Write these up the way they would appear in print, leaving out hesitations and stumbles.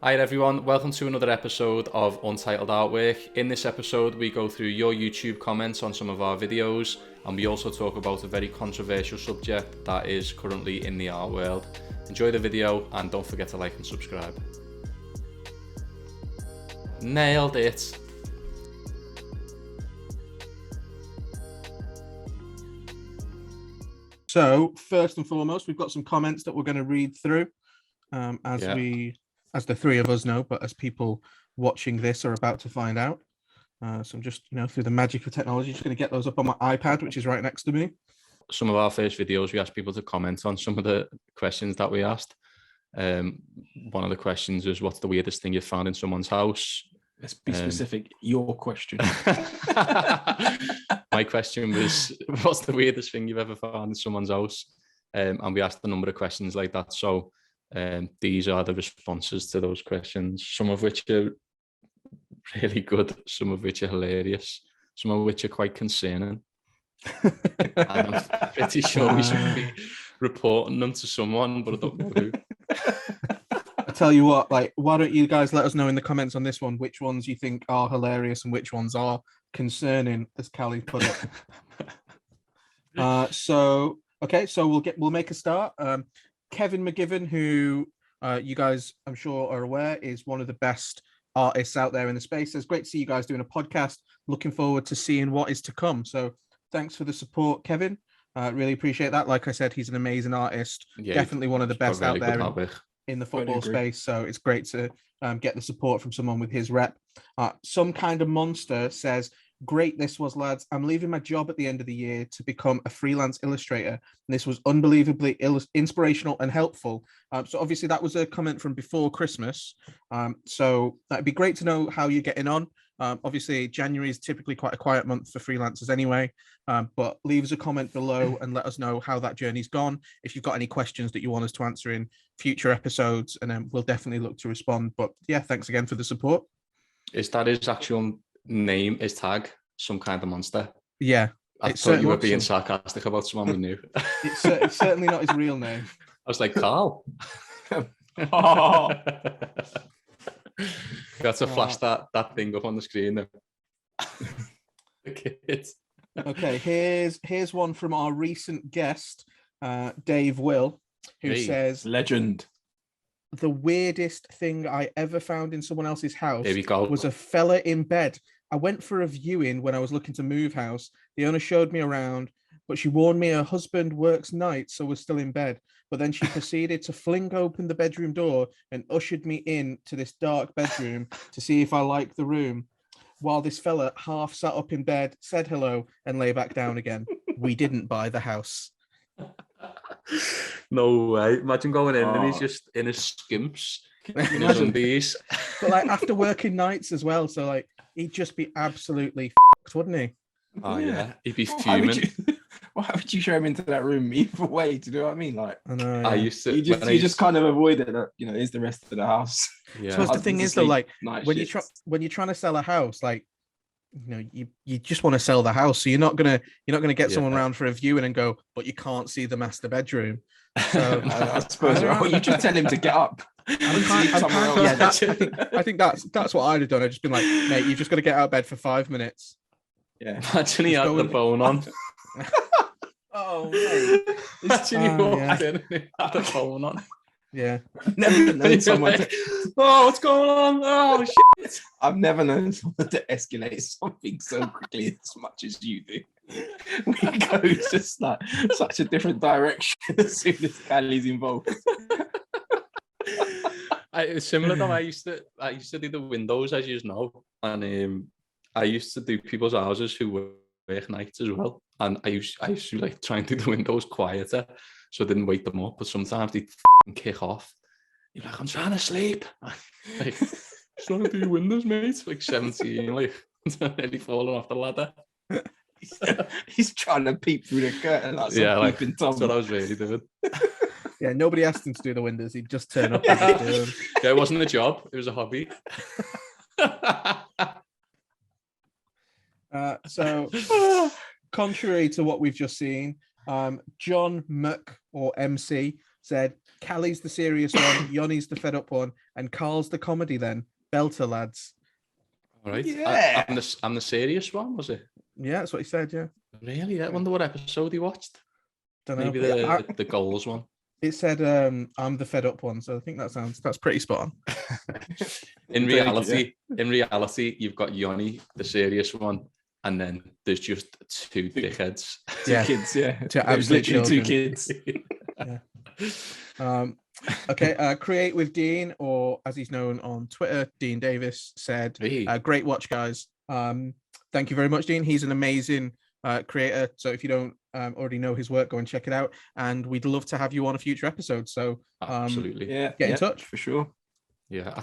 Hi everyone, welcome to another episode of Untitled Artwork. In this episode we go through your YouTube comments on some of our videos, and we also talk about a very controversial subject that is currently in the art world. Enjoy the video and don't forget to like and subscribe. Nailed it! So first and foremost, we've got some comments that we're going to read through as the three of us know, but as people watching this are about to find out. So I'm just, through the magic of technology, just going to get those up on my iPad, which is right next to me. Some of our first videos, we asked people to comment on some of the questions that we asked. One of the questions was, what's the weirdest thing you've found in someone's house? Let's be specific. Your question. My question was, what's the weirdest thing you've ever found in someone's house? And we asked a number of questions like that. So these are the responses to those questions, some of which are really good, some of which are hilarious, some of which are quite concerning. And I'm pretty sure we should be reporting them to someone, but I don't know who. I tell you what, why don't you guys let us know in the comments on this one which ones you think are hilarious and which ones are concerning, as Callie put it. So we'll make a start. Kevin Mcgivern, who you guys I'm sure are aware is one of the best artists out there in the space, says, great to see you guys doing a podcast. Looking forward to seeing what is to come. So thanks for the support, Kevin. Really appreciate that. Like I said, he's an amazing artist. Yeah, definitely one of the best out there in the football space. So it's great to get the support from someone with his rep. Some Kind of Monster says, great this was, lads. I'm leaving my job at the end of the year to become a freelance illustrator. And this was unbelievably inspirational and helpful. So obviously that was a comment from before Christmas. So that'd be great to know how you're getting on. Obviously January is typically quite a quiet month for freelancers anyway, but leave us a comment below and let us know how that journey's gone. If you've got any questions that you want us to answer in future episodes, and then we'll definitely look to respond. But yeah, thanks again for the support. Is that his actual name, his tag, Some Kind of Monster? Yeah. I thought you were being sarcastic about someone we knew. It's certainly not his real name. I was like, Carl. Oh. You got to flash that thing up on the screen there. The kids. Okay, here's one from our recent guest, Dave Will, who says, legend. The weirdest thing I ever found in someone else's house was a fella in bed. I went for a viewing when I was looking to move house. The owner showed me around, but she warned me her husband works nights, so was still in bed. But then she proceeded to fling open the bedroom door and ushered me in to this dark bedroom to see if I liked the room. While this fella half sat up in bed, said hello, and lay back down again. We didn't buy the house. No way. Imagine going in and he's just in his skimps, in his undies. But after working nights as well, so he'd just be absolutely f***ed, wouldn't he? Oh yeah, he'd be fuming. Why would you show him into that room either way? Do you know what I mean? I know. I used to. You just kind of avoid it. Is the rest of the house? Yeah. So the thing is, though, when you're trying to sell a house, you just want to sell the house, so you're not gonna get someone around for a viewing and go, but you can't see the master bedroom. So I suppose you just tell him to get up. I think that's what I'd have done. I'd just been like, mate, you've just got to get out of bed for 5 minutes. Yeah. Imagine he had the phone on. Oh, mate. Imagine he walked in and he had the phone on. Yeah. Never known someone to... Oh, what's going on? Oh, shit. I've never known someone to escalate something so quickly as much as you do. We go just such a different direction as soon as Callie's involved. It's similar though. I used to do the windows, as you know, and I used to do people's houses who work nights as well, and I used to try and do the windows quieter so I didn't wake them up. But sometimes they'd kick off. You're like, I'm trying to sleep. Just trying to do your windows, mate. 17, nearly falling off the ladder. He's trying to peep through the curtain. That's what I was really doing. Yeah, nobody asked him to do the windows. He'd just turn up and do them. Yeah, it wasn't a job. It was a hobby. So, contrary to what we've just seen, John Muck, or MC, said, Callie's the serious one, Yoni's the fed up one, and Carl's the comedy then. Belter, lads. All right. Yeah. I'm the serious one, was it? Yeah, that's what he said, yeah. Really? I wonder what episode he watched. Don't know. Maybe the goals one. It said I'm the fed up one, so I think that's pretty spot on. In reality, you've got Yoni, the serious one, and then there's just two dickheads. Yeah. Kids, yeah. There's literally children. 2 kids. Yeah. Okay, Create with Dean, or as he's known on Twitter, Dean Davis, said, Hey. great watch, guys. Thank you very much, Dean. He's an amazing creator, so if you don't already know his work, go and check it out, and we'd love to have you on a future episode. So Absolutely. get in touch for sure. Yeah, I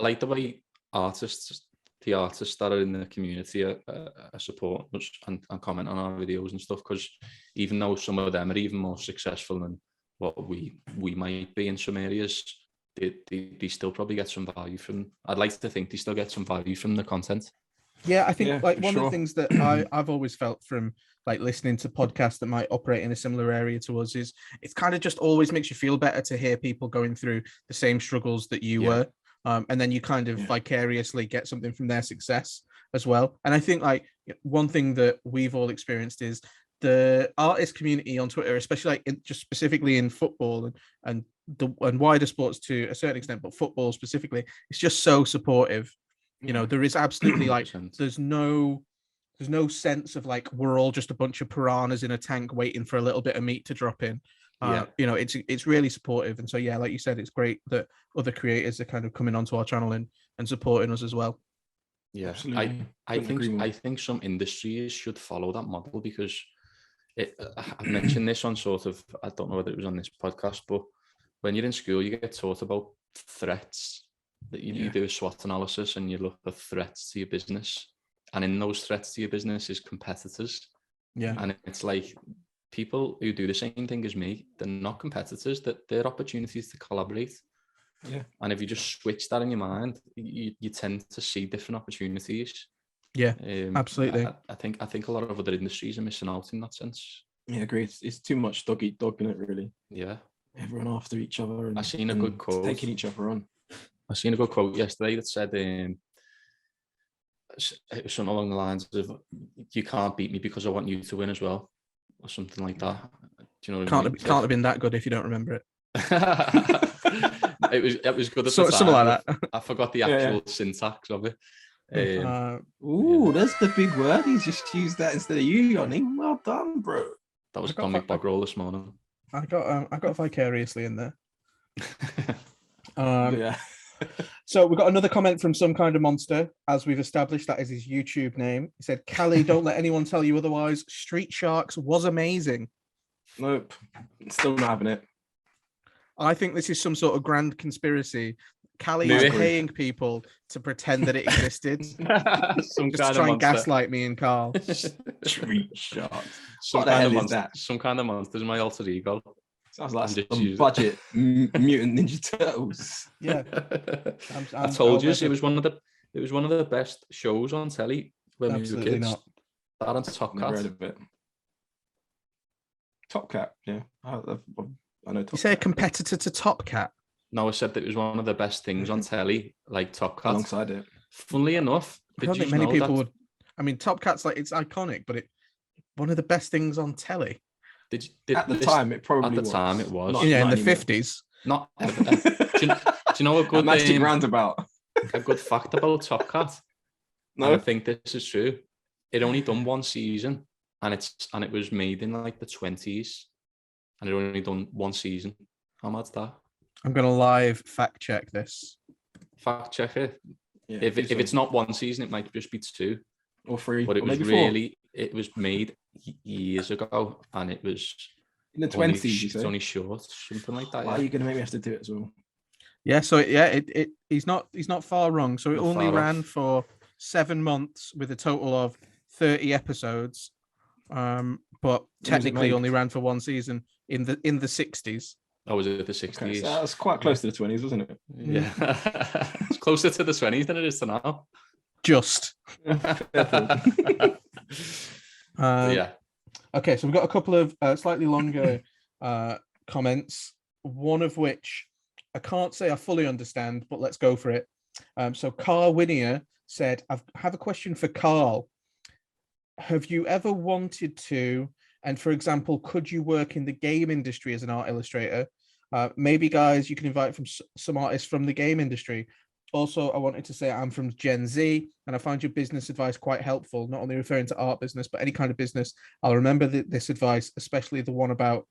like the way the artists that are in the community are support us and comment on our videos and stuff, because even though some of them are even more successful than what we might be in some areas, they still probably get some value from. I'd like to think they still get some value from the content. Yeah, I think one sure. of the things that I've always felt from like listening to podcasts that might operate in a similar area to us is it's kind of just always makes you feel better to hear people going through the same struggles that you were. And then you kind of vicariously get something from their success as well. And I think like one thing that we've all experienced is the artist community on Twitter, especially like just specifically in football and wider sports to a certain extent, but football specifically, it's just so supportive. You know, there is absolutely like there's no sense of like we're all just a bunch of piranhas in a tank waiting for a little bit of meat to drop in. You know, it's really supportive, and so yeah, like you said, it's great that other creators are kind of coming onto our channel and supporting us as well. Yeah, absolutely. I think some industries should follow that model, because I mentioned this on sort of, I don't know whether it was on this podcast, but when you're in school, you get taught about threats. That you do a SWOT analysis and you look at threats to your business, and in those threats to your business is competitors. Yeah, and it's like people who do the same thing as me, they're not competitors, that they're opportunities to collaborate. Yeah, and if you just switch that in your mind, you tend to see different opportunities. Yeah, absolutely. I think a lot of other industries are missing out in that sense. Yeah, agreed. It's too much dog eat dog in it, really. Yeah, everyone after each other. And I seen a good quote. Taking each other on. I seen a good quote yesterday that said, it was something along the lines of, "You can't beat me because I want you to win as well," or something like that. Do you know what I mean? Can't have been that good if you don't remember it. It was good at so, the time. Something like that. I forgot the actual syntax of it. That's the big word. He's just used that instead of you, Yoni. Well done, bro. That was Comic Bog Roll this morning. I got vicariously in there. Yeah. So we got another comment from Some Kind of Monster, as we've established that is his YouTube name. He said, "Callie, don't let anyone tell you otherwise. Street Sharks was amazing." Nope, still not having it. I think this is some sort of grand conspiracy. Callie is paying people to pretend that it existed. Just try and gaslight me and Carl. Street Sharks. Some kind of monster is my alter ego. Sounds like some budget Mutant Ninja Turtles. Yeah, I told you it was one of the best shows on telly when we were kids. Not. That and Top Cat. Never heard of it. Top Cat, yeah. I know. Top you say a competitor to Top Cat? No, I said that it was one of the best things on telly, like Top Cat. Alongside it. Funnily enough, I don't think many people would. I mean, Top Cat's like, it's iconic, but one of the best things on telly. At the time, it was. Yeah, in the 50s. Not ever. do you know a good Magic Roundabout? A good fact about Top Cat? No, I think this is true. It only done one season, and it was made in like the 20s, and it only done one season. How mad's that? I'm gonna live fact check this. Fact check it. Yeah, if it's not one season, it might just be 2 or 3. But it was really, it was made years ago, and it was in the 20s. It's only short, something like that. Why are you gonna make me have to do it as well? Yeah, so he's not far wrong. So it only ran for 7 months with a total of 30 episodes, but technically only ran for one season in the 60s. Oh, was it the 60s? Okay, so that's quite close to the 20s, wasn't it? Yeah, it's closer to the 20s than it is to now. Just. Yeah. Okay, so we've got a couple of slightly longer comments. one of which I can't say I fully understand, but let's go for it. So Carl Winier said, I have a question for Carl. Have you ever wanted to, and for example, could you work in the game industry as an art illustrator? Maybe guys, you can invite from some artists from the game industry. Also, I wanted to say I'm from Gen Z and I find your business advice quite helpful, not only referring to art business, but any kind of business. I'll remember this advice, especially the one about,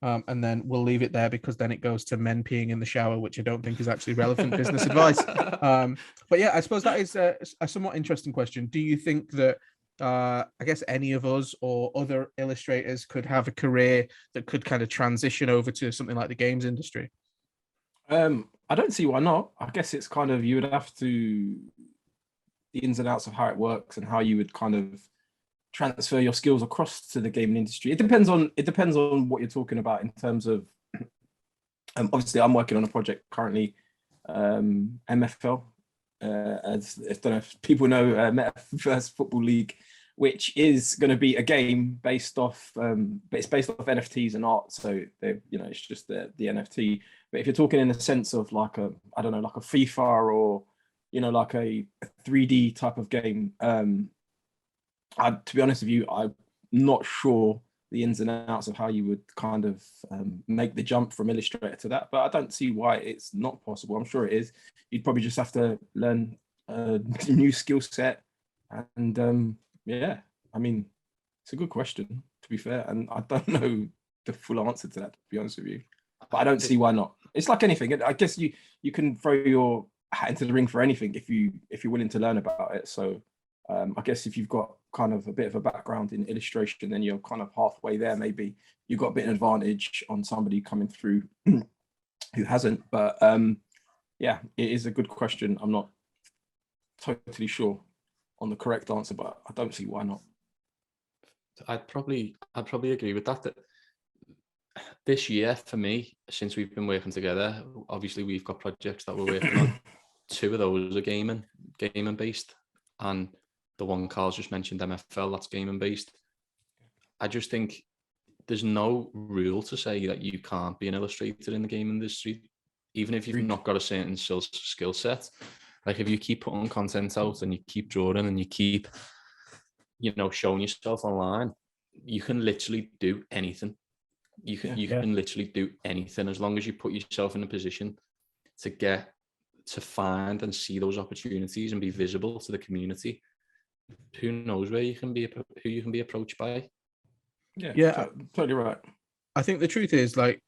and then we'll leave it there because then it goes to men peeing in the shower, which I don't think is actually relevant business advice. But yeah, I suppose that is a somewhat interesting question. Do you think that, I guess any of us or other illustrators could have a career that could kind of transition over to something like the games industry? I don't see why not. I guess it's kind of, you would have to, the ins and outs of how it works and how you would kind of transfer your skills across to the gaming industry. It depends on what you're talking about in terms of, obviously I'm working on a project currently, MFL, as I don't know if people know, Metaverse Football League, which is going to be a game based off, it's based off NFTs and art. So they, you know, it's just the NFT. But if you're talking in the sense of like a, I don't know, like a FIFA or, you know, like a 3D type of game, to be honest with you, I'm not sure the ins and outs of how you would kind of make the jump from illustrator to that, but I don't see why it's not possible. I'm sure it is. You'd probably just have to learn a new skill set. And yeah, I mean, it's a good question, to be fair. And I don't know the full answer to that, to be honest with you, but I don't see why not. It's like anything. I guess you can throw your hat into the ring for anything if you're willing to learn about it. So I guess if you've got kind of a bit of a background in illustration, then you're kind of halfway there. Maybe you've got a bit of advantage on somebody coming through who hasn't. But yeah, it is a good question. I'm not totally sure on the correct answer, but I don't see why not. I'd probably agree with that. This year for me, since we've been working together, obviously we've got projects that we're working on. 2 of those are gaming based, and the one Carl's just mentioned, MFL, that's gaming based. I just think there's no rule to say that you can't be an illustrator in the game industry, even if you've not got a certain skill set. Like if you keep putting content out and you keep drawing and you keep, you know, showing yourself online, you can literally do anything. You can literally do anything as long as you put yourself in a position to find and see those opportunities and be visible to the community. Who knows who you can be approached by? Yeah, totally right. I think the truth is, like,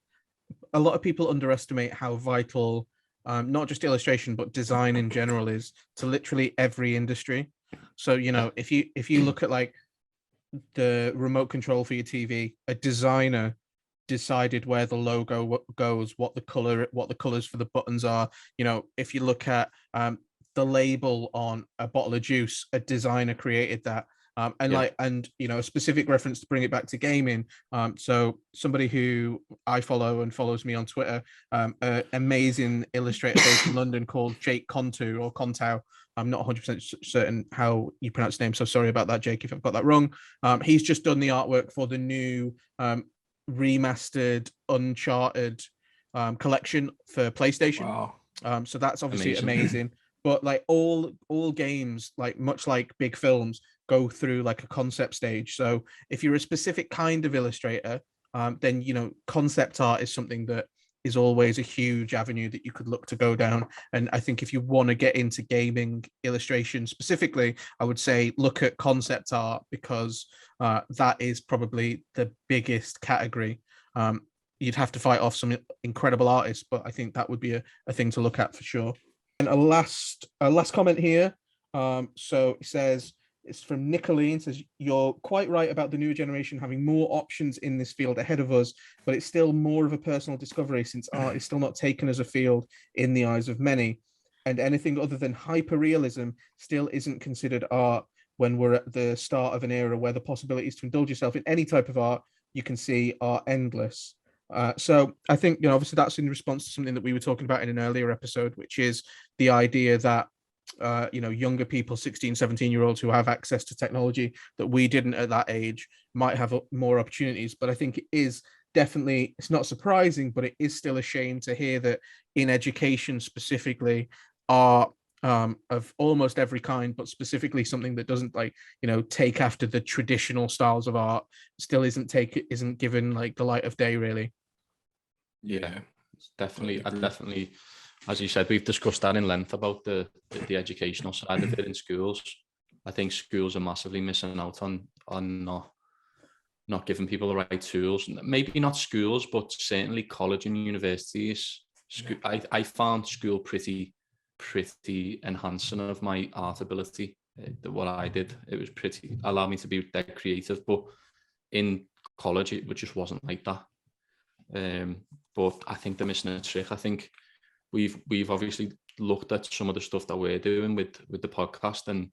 a lot of people underestimate how vital not just illustration but design in general is to literally every industry. So, you know, if you look at like the remote control for your TV, a designer decided where the logo goes, what the colors for the buttons are. You know, if you look at the label on a bottle of juice, a designer created that. And you know, a specific reference to bring it back to gaming. So somebody who I follow and follows me on Twitter, an amazing illustrator based in London called Jake Contu or Contau. I'm not 100% certain how you pronounce his name, so sorry about that, Jake, if I've got that wrong. He's just done the artwork for the new remastered Uncharted collection for PlayStation. Wow. So that's obviously amazing. But like all games, like much like big films, go through like a concept stage. So if you're a specific kind of illustrator, then, you know, concept art is something that is always a huge avenue that you could look to go down. And I think if you want to get into gaming illustration specifically, I would say look at concept art, because that is probably the biggest category. You'd have to fight off some incredible artists, but I think that would be a thing to look at for sure. And a last comment here. So it says, it's from Nicolene, says, you're quite right about the newer generation having more options in this field ahead of us, but it's still more of a personal discovery since art is still not taken as a field in the eyes of many. And anything other than hyperrealism still isn't considered art when we're at the start of an era where the possibilities to indulge yourself in any type of art you can see are endless. So I think, you know, obviously that's in response to something that we were talking about in an earlier episode, which is the idea that you know, younger people, 16, 17-year-olds who have access to technology that we didn't at that age might have more opportunities. But I think it is definitely, it's not surprising, but it is still a shame to hear that in education specifically, art of almost every kind, but specifically something that doesn't like, take after the traditional styles of art, still isn't given like the light of day, really. Yeah, definitely. I definitely, as you said, we've discussed that in length about the educational side of it in schools. I think schools are massively missing out on not giving people the right tools. Maybe not schools, but certainly college and universities. I found school pretty enhancing of my art ability. What I did, it was pretty allowed me to be that creative. But in college, it just wasn't like that. But I think they're missing a trick. I think we've obviously looked at some of the stuff that we're doing with the podcast and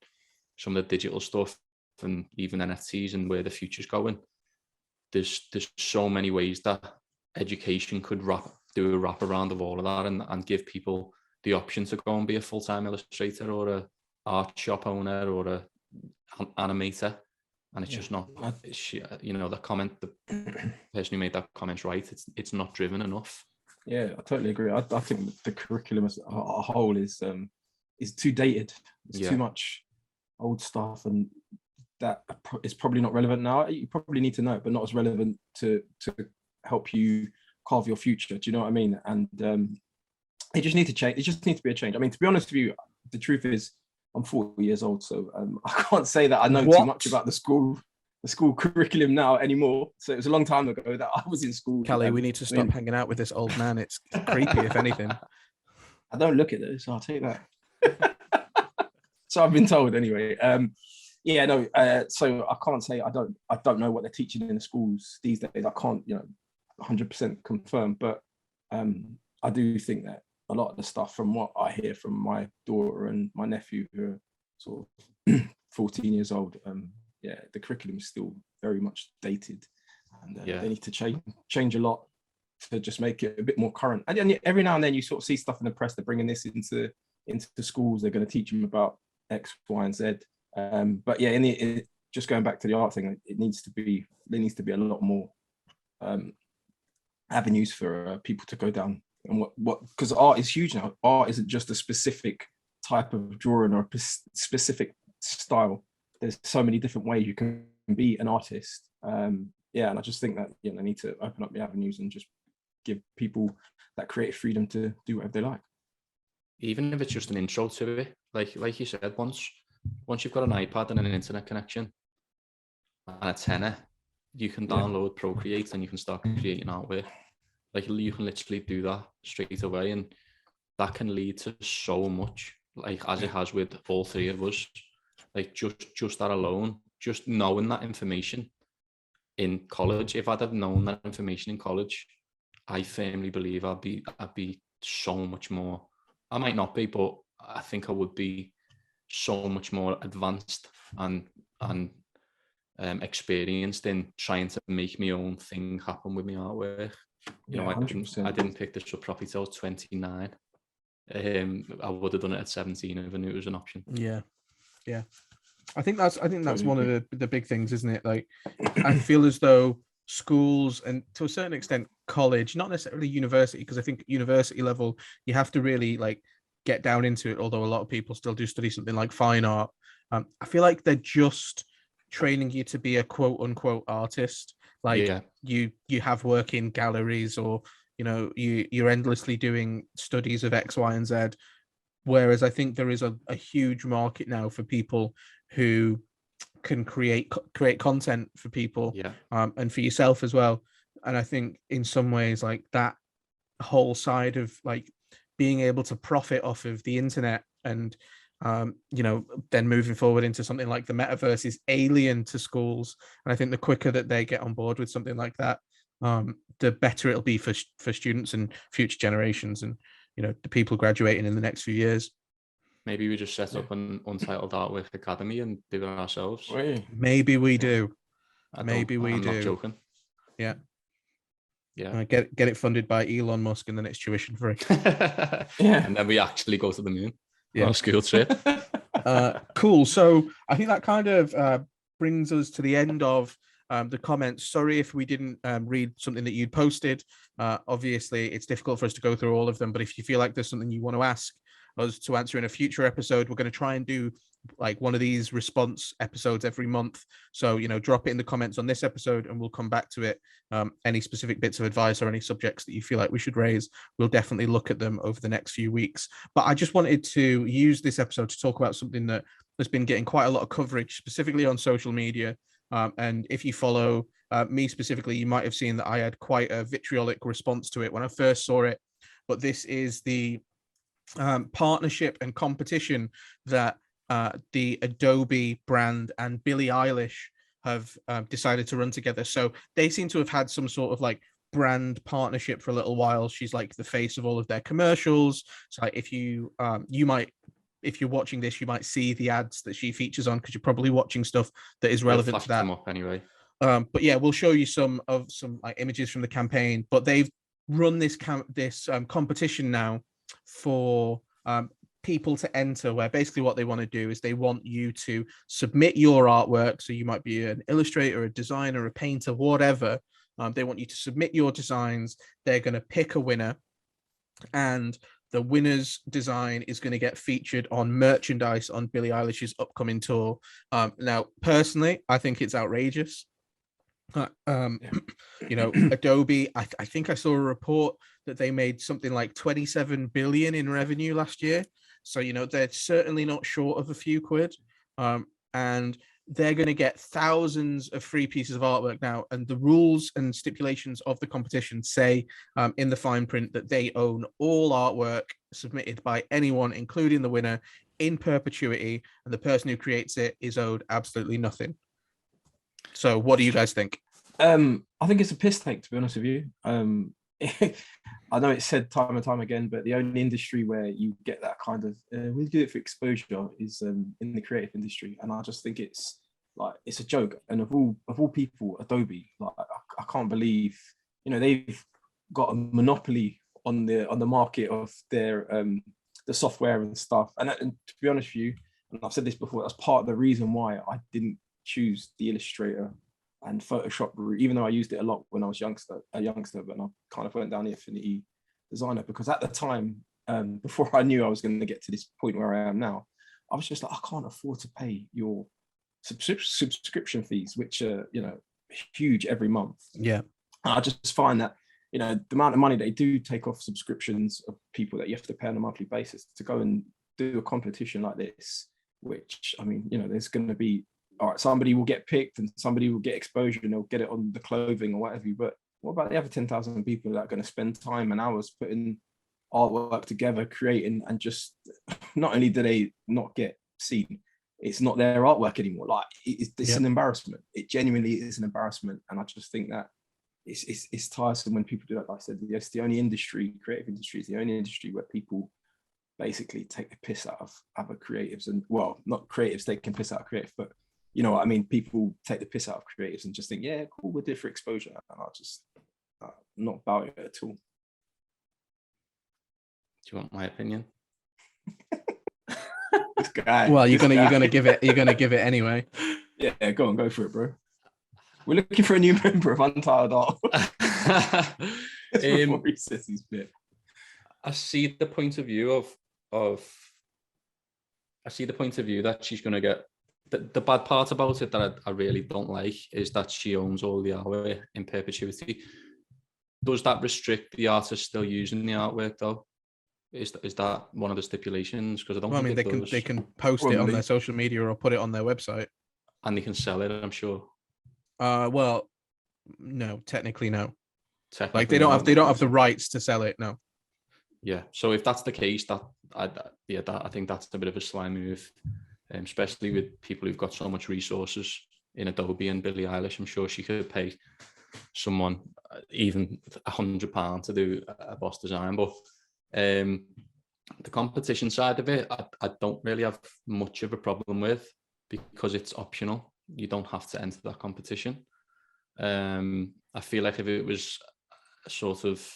some of the digital stuff and even NFTs and where the future's going. There's so many ways that education could do a wrap around of all of that and give people the option to go and be a full-time illustrator or a art shop owner or a animator. And it's just not, the comment, the person who made that comment's right. It's not driven enough. Yeah, I totally agree. I think the curriculum as a whole is too dated. It's too much old stuff, and that is probably not relevant now. You probably need to know it, but not as relevant to help you carve your future. Do you know what I mean? And it just needs to change. It just needs to be a change. I mean, to be honest with you, the truth is, I'm 40 years old, so I can't say that I know too much about the school curriculum now anymore. So it was a long time ago that I was in school. Callie, we need to stop hanging out with this old man. It's creepy, if anything. I don't look at this. I'll take that. So I've been told anyway. So I can't say I don't know what they're teaching in the schools these days. I can't 100% confirm, but I do think that a lot of the stuff from what I hear from my daughter and my nephew, who are sort of 14 years old, the curriculum is still very much dated, and they need to change a lot to just make it a bit more current. And every now and then you sort of see stuff in the press, they're bringing this into the schools. They're going to teach them about X, Y, and Z. But yeah, just going back to the art thing, there needs to be a lot more avenues for people to go down. And because art is huge now. Art isn't just a specific type of drawing or a specific style. There's so many different ways you can be an artist. And I just think that they need to open up the avenues and just give people that creative freedom to do whatever they like. Even if it's just an intro to it, like you said, once you've got an iPad and an internet connection and a tenner, you can download Procreate and you can start creating artwork. Like you can literally do that straight away, and that can lead to so much, like as it has with all three of us. Like just that alone, just knowing that information in college. If I'd have known that information in college, I firmly believe I'd be so much more. I might not be, but I think I would be so much more advanced and experienced in trying to make my own thing happen with my artwork. I didn't pick this up properly till I was 29. I would have done it at 17 if I knew it was an option. Yeah. I think that's one of the big things, isn't it? Like, I feel as though schools and to a certain extent college, not necessarily university, because I think university level you have to really like get down into it. Although a lot of people still do study something like fine art. I feel like they're just training you to be a quote unquote artist. Like you have work in galleries, or you're endlessly doing studies of X, Y, and Z. Whereas I think there is a huge market now for people who can create content for people, and for yourself as well. And I think in some ways, like that whole side of like being able to profit off of the internet and then moving forward into something like the metaverse is alien to schools. And I think the quicker that they get on board with something like that, the better it'll be for students and future generations and the people graduating in the next few years. Maybe we just set up an Untitled Artwork Academy and do it ourselves. Maybe we do. I'm not joking. Yeah. Get it funded by Elon Musk, and then it's tuition free. And then we actually go to the moon on a school trip. Cool. So I think that kind of brings us to the end of the comments. Sorry if we didn't read something that you'd posted. Obviously, it's difficult for us to go through all of them, but if you feel like there's something you want to ask us to answer in a future episode, we're going to try and do like one of these response episodes every month. So, drop it in the comments on this episode and we'll come back to it. Any specific bits of advice or any subjects that you feel like we should raise, we'll definitely look at them over the next few weeks. But I just wanted to use this episode to talk about something that has been getting quite a lot of coverage, specifically on social media. And if you follow me specifically, you might have seen that I had quite a vitriolic response to it when I first saw it. But this is the partnership and competition that the Adobe brand and Billie Eilish have decided to run together. So they seem to have had some sort of like brand partnership for a little while. She's like the face of all of their commercials. So like if you if you're watching this, you might see the ads that she features on, because you're probably watching stuff that is relevant to that. Them up anyway. But yeah, we'll show you some like images from the campaign. But they've run this competition now for people to enter, where basically what they want to do is they want you to submit your artwork. So you might be an illustrator, a designer, a painter, whatever. They want you to submit your designs. They're going to pick a winner, and the winner's design is going to get featured on merchandise on Billie Eilish's upcoming tour. Now, personally, I think it's outrageous. Adobe, I think I saw a report that they made something like 27 billion in revenue last year. So, they're certainly not short of a few quid. And they're going to get thousands of free pieces of artwork now. And the rules and stipulations of the competition say in the fine print that they own all artwork submitted by anyone, including the winner, in perpetuity. And the person who creates it is owed absolutely nothing. So what do you guys think? I think it's a piss take, to be honest with you. I know it's said time and time again, but the only industry where you get that kind of we do it for exposure is in the creative industry, and I just think it's a joke. And of all people, Adobe, I can't believe they've got a monopoly on the market of their the software and stuff. And to be honest with you, and I've said this before, that's part of the reason why I didn't choose the Illustrator and Photoshop route, even though I used it a lot when I was a youngster, but I kind of went down the Affinity Designer, because at the time, before I knew I was going to get to this point where I am now, I was just like, I can't afford to pay your subscription fees, which are huge every month. Yeah, and I just find that the amount of money they do take off subscriptions of people that you have to pay on a monthly basis to go and do a competition like this, which there's going to be, all right, somebody will get picked and somebody will get exposure and they'll get it on the clothing or whatever. But what about the other 10,000 people that are going to spend time and hours putting artwork together, creating, and just not only do they not get seen, it's not their artwork anymore. Like it's an embarrassment. It genuinely is an embarrassment. And I just think that it's tiresome when people do that. Like I said, yes, the only industry, creative industry, is the only industry where people basically take the piss out of other creatives, and well, not creatives taking piss out of creative, but you know what I mean? People take the piss out of creatives and just think, yeah, cool, we're there for exposure. And I just not about it at all. Do you want my opinion? This guy. Well, you're gonna give it anyway. Yeah, go for it, bro. We're looking for a new member of Untitled Artwork. Before he says his bit. I see the point of view that she's gonna get. The bad part about it that I really don't like is that she owns all the artwork in perpetuity. Does that restrict the artist still using the artwork though? Is that one of the stipulations? Because I don't. Well, I mean, they can post it on their social media or put it on their website, and they can sell it, I'm sure. Well, no, technically no. Like they don't have the rights to sell it. No. Yeah. So if that's the case, I think that's a bit of a sly move. Especially with people who've got so much resources in Adobe and Billie Eilish. I'm sure she could pay someone even £100 to do a boss design. But the competition side of it, I don't really have much of a problem with, because it's optional. You don't have to enter that competition. I feel like if it was sort of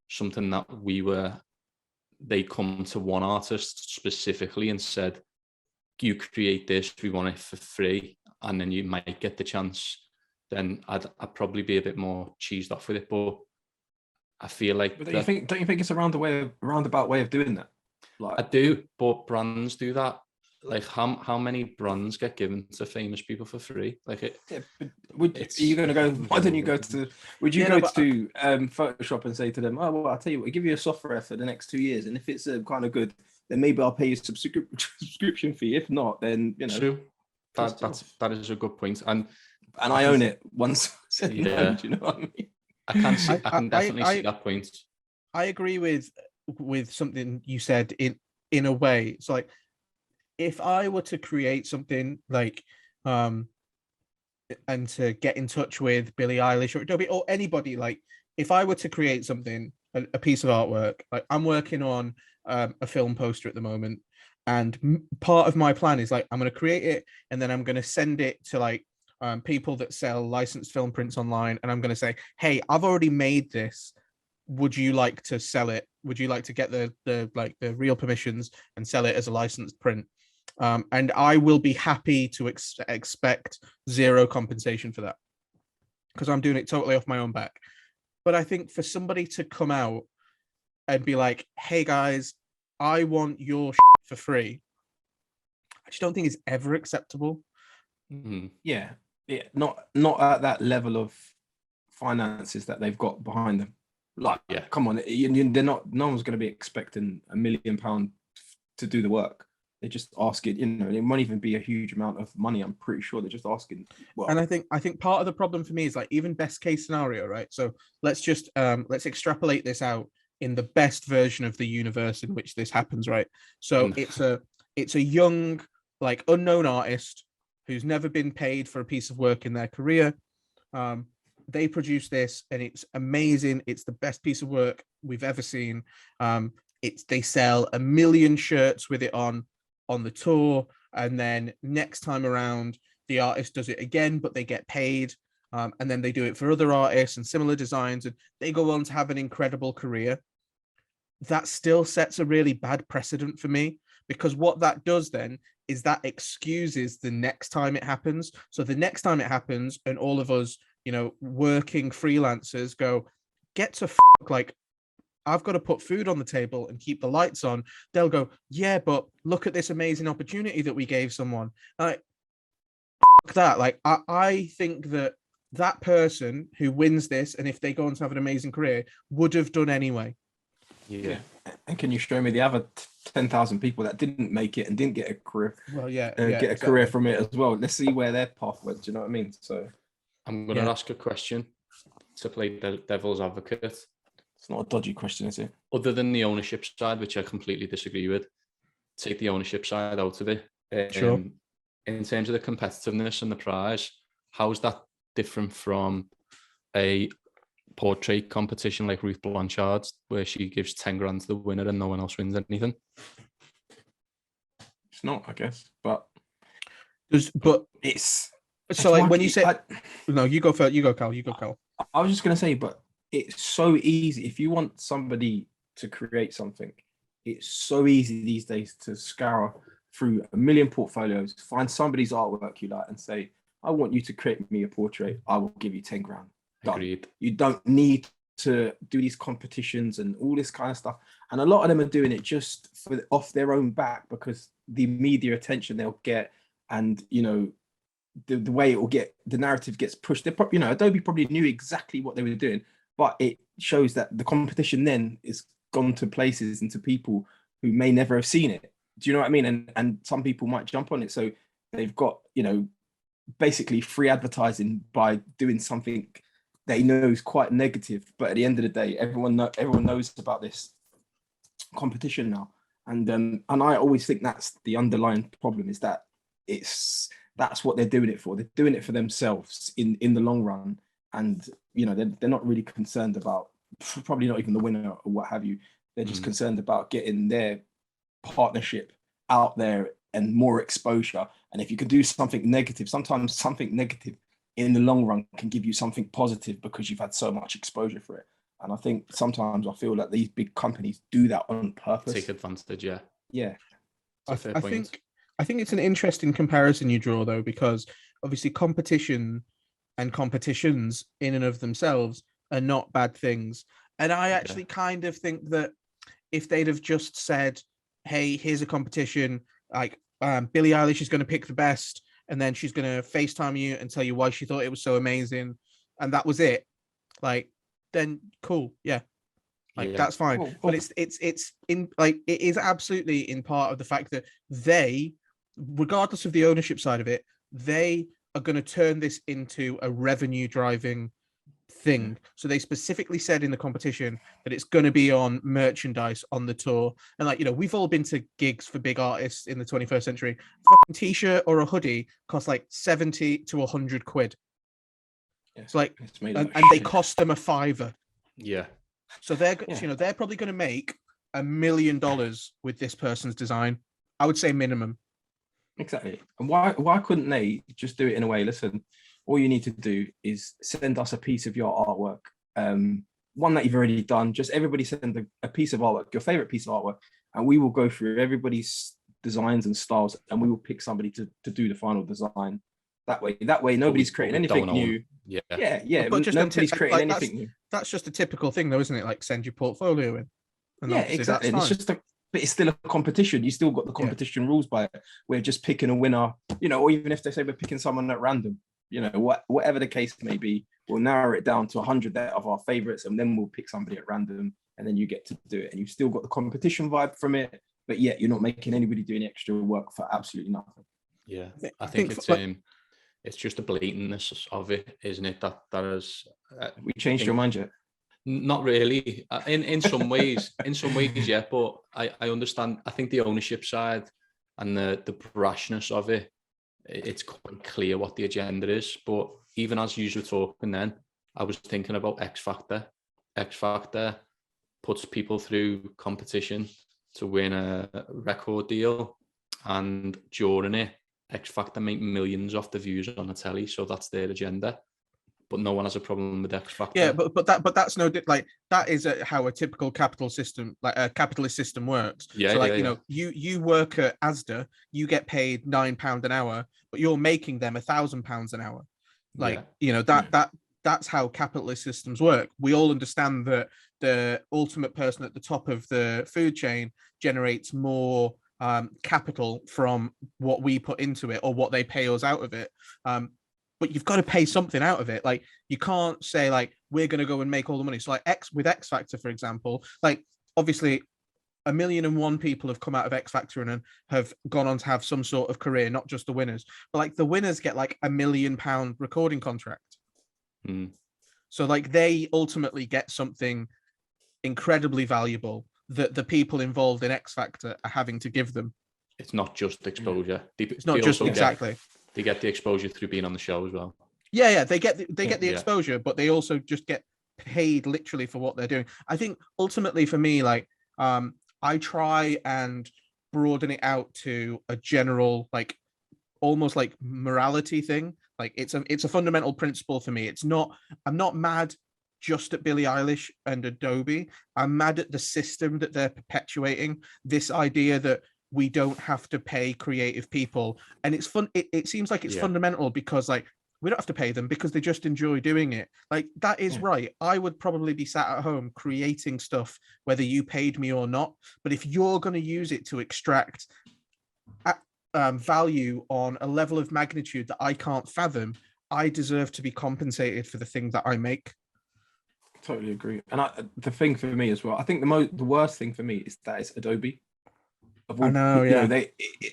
something that they come to one artist specifically and said, you create this, we want it for free, and then you might get the chance then I'd probably be a bit more cheesed off with it. But I feel like But don't you think it's a roundabout way of doing that? Like, I do, but brands do that. Like how many brands get given to famous people for free? Like yeah, but are you going to go? Why don't you go to? Would you go to Photoshop and say to them, "Oh, well, I'll tell you what, I'll give you a software for the next 2 years, and if it's kind of good, then maybe I'll pay you a subscription fee. If not, then you know." True. That is a good point, and I own it once. Yeah, no, do you know what I mean? I can definitely see that point. I agree with something you said in a way. It's like, if I were to create something like and to get in touch with Billie Eilish or Adobe or anybody, like if I were to create something, a piece of artwork, like I'm working on a film poster at the moment, and part of my plan is like I'm going to create it and then I'm going to send it to like people that sell licensed film prints online, and I'm going to say, hey, I've already made this. Would you like to sell it? Would you like to get the real permissions and sell it as a licensed print? And I will be happy to expect zero compensation for that, because I'm doing it totally off my own back. But I think for somebody to come out and be like, hey guys, I want your for free, I just don't think it's ever acceptable. Yeah, not at that level of finances that they've got behind them. Like, yeah, come on, they're not. No one's going to be expecting £1 million to do the work. They're just asking. You know, it might even be a huge amount of money. I'm pretty sure they're just asking. Well, and I think part of the problem for me is like, even best case scenario, right? So let's just let's extrapolate this out in the best version of the universe in which this happens, right? So it's a young, like, unknown artist who's never been paid for a piece of work in their career. They produce this and it's amazing. It's the best piece of work we've ever seen. They sell 1 million shirts with it on the tour, and then next time around the artist does it again, but they get paid, and then they do it for other artists and similar designs, and they go on to have an incredible career. That still sets a really bad precedent for me, because what that does then is that excuses the next time it happens. So the next time it happens and all of us, you know, working freelancers go, get to like, I've got to put food on the table and keep the lights on. They'll go, yeah, but look at this amazing opportunity that we gave someone. Like, that. Like, I think that person who wins this, and if they go on to have an amazing career, would have done anyway. Yeah. And can you show me the other 10,000 people that didn't make it and didn't get a career? Well, yeah, get a career from it as well. Let's see where their path went. Do you know what I mean? So I'm going to ask a question to play devil's advocate. It's not a dodgy question, is it? Other than the ownership side, which I completely disagree with, take the ownership side out of it. Sure. In terms of the competitiveness and the prize, how's that different from a portrait competition like Ruth Blanchard's, where she gives 10 grand to the winner and no one else wins anything? It's not, I guess, but it's so like when you say no, you go first. You go, Cal. I was just gonna say, but it's so easy. If you want somebody to create something, it's so easy these days to scour through 1 million portfolios, find somebody's artwork you like, and say, I want you to create me a portrait. I will give you 10 grand. Agreed. You don't need to do these competitions and all this kind of stuff. And a lot of them are doing it just off their own back, because the media attention they'll get, and you know, the way it will get, the narrative gets pushed. They probably, you know, Adobe probably knew exactly what they were doing, but it shows that the competition then is gone to places and to people who may never have seen it. Do you know what I mean? And some people might jump on it. So they've got, you know, basically free advertising by doing something they know is quite negative. But at the end of the day, everyone knows about this competition now. And I always think that's the underlying problem, is that that's what they're doing it for. They're doing it for themselves in the long run. And, you know, they're not really concerned about, probably not even the winner or what have you. They're just concerned about getting their partnership out there and more exposure. And if you can do something negative, sometimes something negative in the long run can give you something positive because you've had so much exposure for it. And I think sometimes I feel like these big companies do that on purpose. Take advantage, yeah. Yeah. I think it's an interesting comparison you draw, though, because obviously competition and competitions in and of themselves are not bad things. And I actually kind of think that if they'd have just said, hey, here's a competition, like Billie Eilish is going to pick the best, and then she's going to FaceTime you and tell you why she thought it was so amazing, and that was it, like, then cool, yeah, like that's fine. But it's in, like, it is absolutely in part of the fact that they, regardless of the ownership side of it, they are going to turn this into a revenue driving thing. So they specifically said in the competition that it's going to be on merchandise on the tour. And like, you know, we've all been to gigs for big artists in the 21st century. Fucking t-shirt or a hoodie costs like 70 to 100 quid. It's like, and they cost them a $5. Yeah. So they're, you know, they're probably going to make $1 million with this person's design. I would say minimum. Exactly. And why couldn't they just do it in a way? Listen, all you need to do is send us a piece of your artwork, one that you've already done. Just everybody send a piece of artwork, your favorite piece of artwork, and we will go through everybody's designs and styles, and we will pick somebody to do the final design. That way, nobody's creating anything new. Yeah. But just nobody's creating anything new. That's just a typical thing, though, isn't it? Like, send your portfolio in. And yeah, exactly. It's just but it's still a competition. You still got the competition rules by it. We're just picking a winner, you know, or even if they say we're picking someone at random, you know, whatever the case may be, we'll narrow it down to 100 of our favorites, and then we'll pick somebody at random, and then you get to do it. And you've still got the competition vibe from it, but yet you're not making anybody do any extra work for absolutely nothing. Yeah, I think it's just the blatantness of it, isn't it? That is. We changed your mind yet? Not really. In some ways, yeah. But I understand. I think the ownership side and the brashness of it, it's quite clear what the agenda is. But even as you were talking then, I was thinking about X Factor. X Factor puts people through competition to win a record deal, and during it, X Factor make millions off the views on the telly. So that's their agenda. But no one has a problem with X Factor. Yeah, but that's no, like, that is how a typical capitalist system works. Yeah, so like, you know, you work at Asda, you get paid £9 an hour, but you're making them £1,000 an hour. Like, you know, that's how capitalist systems work. We all understand that the ultimate person at the top of the food chain generates more capital from what we put into it or what they pay us out of it. But you've got to pay something out of it. Like, you can't say like, we're going to go and make all the money. So like with X Factor, for example, like, obviously 1,000,001 people have come out of X Factor and have gone on to have some sort of career, not just the winners, but like the winners get like £1 million recording contract. So like, they ultimately get something incredibly valuable that the people involved in X Factor are having to give them. It's not just exposure. It's not just exactly. They get the exposure through being on the show as well. Yeah, they get the exposure, but they also just get paid literally for what they're doing. I think ultimately for me, like, I try and broaden it out to a general, like, almost like morality thing. Like, it's a fundamental principle for me. I'm not mad just at Billie Eilish and Adobe. I'm mad at the system that they're perpetuating. This idea that we don't have to pay creative people, and it's fun. It seems like it's fundamental because, like, we don't have to pay them because they just enjoy doing it. Like, that is right. I would probably be sat at home creating stuff whether you paid me or not. But if you're going to use it to extract value on a level of magnitude that I can't fathom, I deserve to be compensated for the thing that I make. Totally agree. And the thing for me as well, I think the worst thing for me is that it's Adobe. I know, yeah. You know,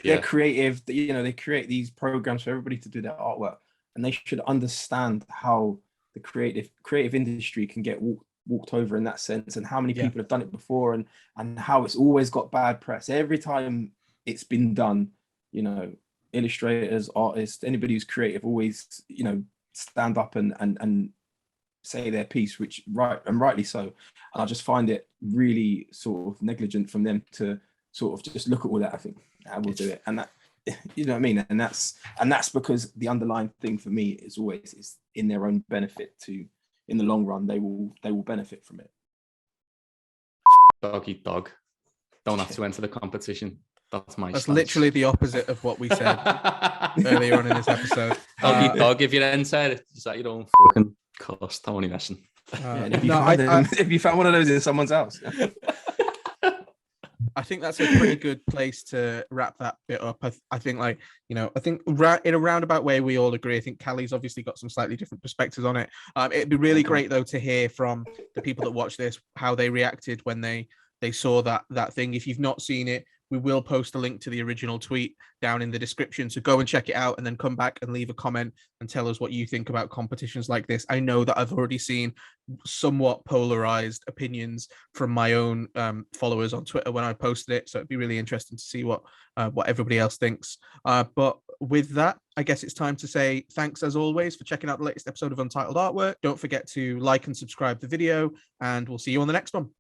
they're creative. You know, they create these programs for everybody to do their artwork, and they should understand how the creative industry can get walked over in that sense, and how many people have done it before, and how it's always got bad press every time it's been done. You know, illustrators, artists, anybody who's creative always, you know, stand up and say their piece, which rightly so. And I just find it really sort of negligent from them to sort of just look at all that. I think I will do it, and that, you know what I mean. And that's because the underlying thing for me is always is in their own benefit. To in the long run, they will benefit from it. Dog eat dog. Don't have to enter the competition. That's my That's stance. literally the opposite of what we said earlier on in this episode. Dog, if you're inside it, it's at your own fucking cost. I'm only messing. And if you, no, if you found one of those in someone's house. I think that's a pretty good place to wrap that bit up. I think, like, you know, I think in a roundabout way, we all agree. I think Callie's obviously got some slightly different perspectives on it. It'd be really great, though, to hear from the people that watch this, how they reacted when they saw that thing. If you've not seen it, we will post a link to the original tweet down in the description. So go and check it out and then come back and leave a comment and tell us what you think about competitions like this. I know that I've already seen somewhat polarized opinions from my own followers on Twitter when I posted it. So it'd be really interesting to see what everybody else thinks. But with that, I guess it's time to say thanks as always for checking out the latest episode of Untitled Artwork. Don't forget to like and subscribe the video, and we'll see you on the next one.